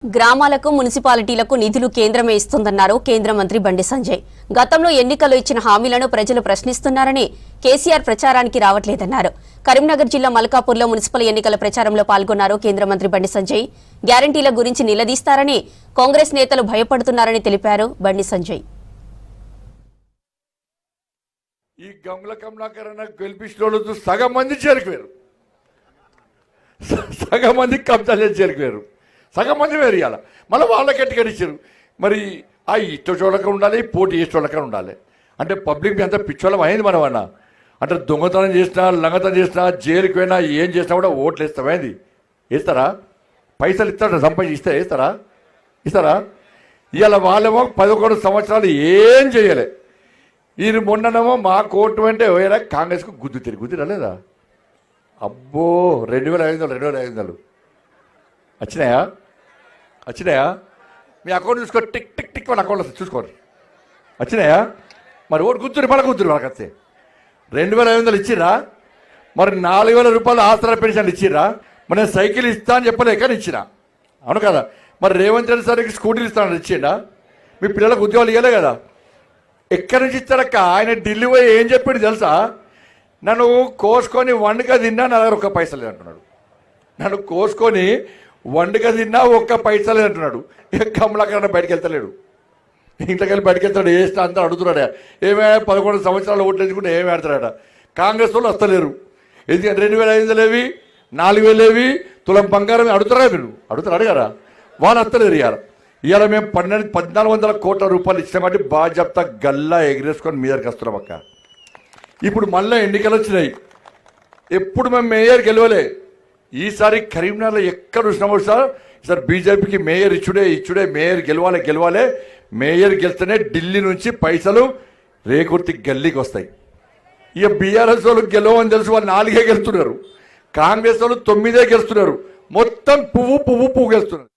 గ్రామాలకు మున్సిపాలిటీలకు నిధులు కేంద్రమే ఇస్తుందన్నారు కేంద్ర మంత్రి బండి సంజయ్. గతంలో ఎన్నికల్లో ఇచ్చిన హామీలను ప్రజలు ప్రశ్నిస్తున్నారని కేసీఆర్ ప్రచారానికి రావట్లేదన్నారు. కరీంనగర్ జిల్లా మల్కాపూర్లో మున్సిపల్ ఎన్నికల ప్రచారంలో పాల్గొన్నారు కేంద్ర మంత్రి బండి సంజయ్. గ్యారంటీల గురించి నిలదీస్తారని కాంగ్రెస్ నేతలు భయపడుతున్నారని తెలిపారు బండి సంజయ్. ఈ గమల కమలాకరణ గెలిపించిన సగం మంది చేరుకువేరు, సగం మంది కబ్జాలు చేరుకువేరు, సగం మంది వేరు. ఇవాళ మళ్ళీ వాళ్ళకి ఎట్టుకనిచ్చారు. మరి ఆ ఇష్ట చోళ్ళక ఉండాలి, పోటీ చేసే చోళ్ళక ఉండాలి. అంటే పబ్లిక్ అంతా పిచ్చోళ్ళం అయింది మనం అన్న. అంటే దొంగతనం చేసినా, లంగతనం చేసినా, జైలుకి పోయినా, ఏం చేసినా కూడా ఓట్లు వేస్తామేంది? వేస్తారా? పైసలు ఇస్తారా? సంపాదిస్తే ఇస్తారా? ఇవాళ వాళ్ళేమో 11 సంవత్సరాలు ఏం చేయలే. ఈయన మొన్ననేమో మా కోర్టు అంటే వేరే కాంగ్రెస్కు గుద్దు రాలేదా? అబ్బో 2500 వచ్చినాయా? మీ అకౌంట్ చూసుకో, టిక్ టిక్ టిక్ వాళ్ళ అకౌంట్ వస్తుంది చూసుకోండి. వచ్చినాయా? మరి ఓటు గుర్తురు మళ్ళీ వాళ్ళకి వస్తే 2500 ఇచ్చిరా? మరి 4000 రూపాయలు ఆసరా పెన్షన్ ఇచ్చిరా? మరి నేను సైకిల్ ఇస్తా అని చెప్పలేక ఇచ్చినా, అవును కదా? మరి రేవంత్ రెడ్డి సార్కి స్కూటీలు ఇస్తానని ఇచ్చిండా? మీ పిల్లలకు ఉద్యోగాలు ఇవ్వలే కదా? ఎక్కడి నుంచి ఇస్తారక్క? ఆయన ఢిల్లీ పోయి ఏం చెప్పాడు తెలుసా? నన్ను కోసుకొని వండుక తిన్నా నా దగ్గర 1 పైసలు అంటున్నాడు. నన్ను కోసుకొని వండుక తిన్నా 1 పైసలే అంటున్నాడు. కమలాకరణ బయటకు వెళ్తలేడు, ఇంట్లోకి వెళ్ళి బయటకు వెళ్తాడు. వేస్తా అంతా అడుగుతున్నాడు. ఏమే 11 సంవత్సరాలు ఓట్లు వేసుకుంటే ఏమి ఆడతాడట? కాంగ్రెస్ వాళ్ళు వస్తలేరు. ఎందుకంటే 2500 ఏవి, 4000 ఏవి, తులం బంగారం అడుగుతారా? మీరు అడగరా? వాళ్ళు వస్తలేరు. ఇవాళ మేము 1400 కోట్ల రూపాయలు ఇచ్చినామంటే బాధ్యత గల్లా ఎగిరేసుకొని మీ దగ్గరికి వస్తున్నాం అక్క. ఇప్పుడు మళ్ళీ ఎన్నికలు వచ్చినాయి. ఎప్పుడు మేము మేయర్ గెలవలే. ఈసారి కరీంనగర్లో ఎక్కడ వచ్చినామో సార్ బీజేపీకి మేయర్ ఇచ్చుడే, మేయర్ గెలవాలి. మేయర్ గెలిస్తేనే ఢిల్లీ నుంచి పైసలు రేకుర్తి గల్లీకి వస్తాయి. ఇక బీఆర్ఎస్ వాళ్ళు గెలవని తెలుసు, వాళ్ళు 4 గెలుస్తున్నారు. కాంగ్రెస్ వాళ్ళు 9 గెలుస్తున్నారు. మొత్తం పువ్వు గెలుస్తున్నారు.